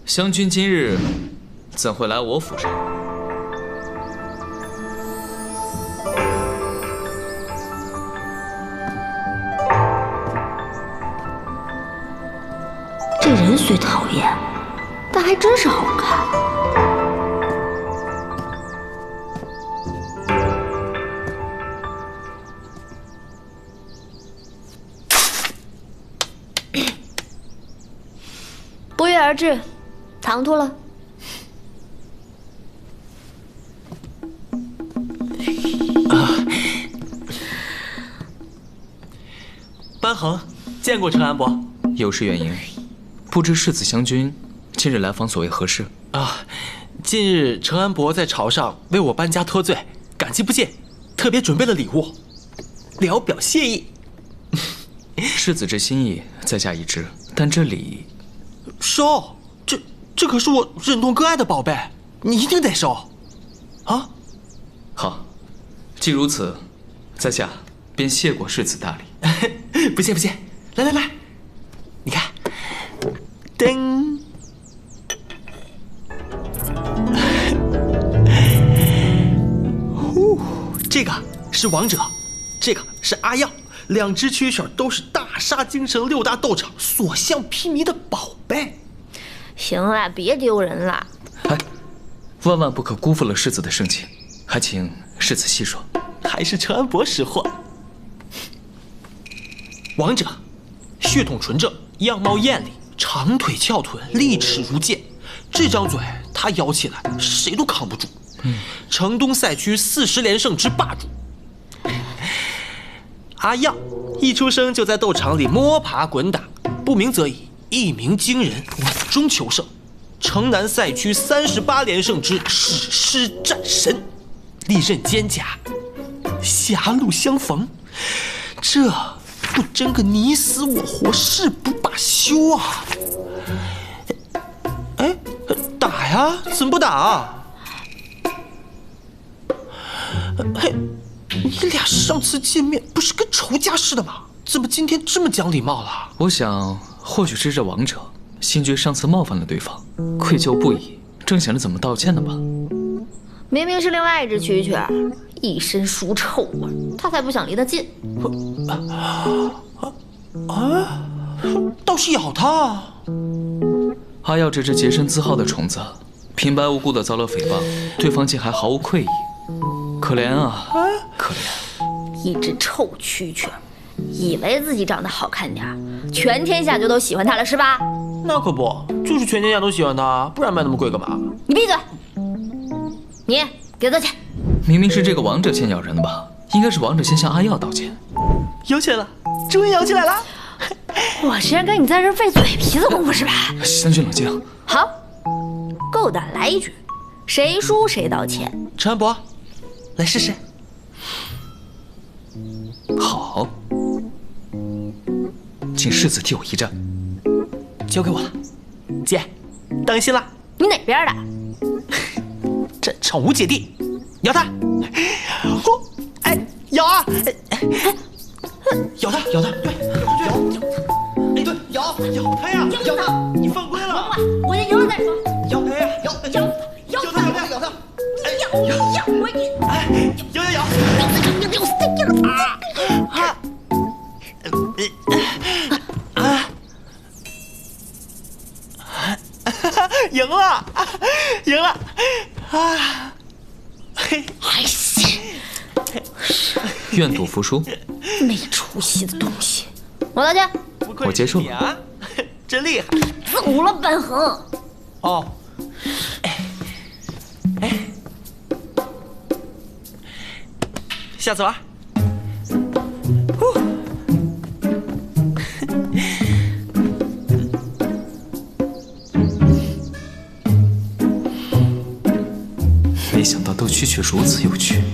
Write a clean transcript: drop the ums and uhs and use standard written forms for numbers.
湘君今日怎会来我府上？这人虽讨厌，但还真是好看。不约而至，唐突了。班恒，见过陈安伯。有失远迎，不知世子湘君今日来访所为何事？近日陈安伯在朝上为我搬家脱罪，感激不尽，特别准备了礼物，聊表谢意。世子之心意，在下已知，但这礼收，这可是我忍痛割爱的宝贝，你一定得收。啊，好，既如此，在下便谢过世子大礼。不谢不谢，来，你看，噔，这个是王者，这个是阿耀，两只蛐蛐都是大杀京城6大斗场所向披靡的宝贝。行了，别丢人了。哎，万万不可辜负了世子的盛情，还请世子细说。还是陈安伯识货。王者，血统纯正，样貌艳丽，长腿翘臀，利齿如剑，这张嘴他咬起来谁都扛不住。城东赛区40连胜之霸主。阿耀一出生就在斗场里摸爬滚打，不鸣则已，一鸣惊人，稳中求胜。城南赛区38连胜之史诗战神，历任肩甲，狭路相逢，这不争个你死我活，誓不罢休啊！哎，打呀，怎么不打啊？嘿，你俩上次见面不是跟仇家似的吗？怎么今天这么讲礼貌了？我想，或许是这王者心觉上次冒犯了对方，愧疚不已，正想着怎么道歉呢吧。明明是另外一只蛐蛐，一身书臭味，他才不想离得近。倒是咬他。阿耀这只洁身自好的虫子，平白无故的遭了诽谤，对方竟还毫无愧意，可怜啊，可怜！一只臭蛐蛐，以为自己长得好看点，全天下就都喜欢他了是吧？那可不，就是全天下都喜欢他，不然卖那么贵干嘛？你闭嘴！你给他道歉。明明是这个王者先咬人的吧？应该是王者先向阿耀道歉。咬起来了，终于咬起来了！我是跟你在这费嘴皮子功夫是吧？湘君冷静。好，够胆来一局，谁输谁道歉。陈安伯，来试试。好，请世子替我一战。交给我了，姐，当心啦！你哪边的？战场无姐弟，咬他！哎，咬啊！咬他，咬他，对，哎，对，咬他呀，咬他！你犯规了！我先赢了再说。咬他呀，咬他，咬他！咬，我你，哎，咬！赢了！啊！还行，愿赌服输。没出息的东西。我道歉。我接受了。你啊，真厉害！走了，班恒。哦，哎，下次玩。没想到斗蛐蛐如此有趣。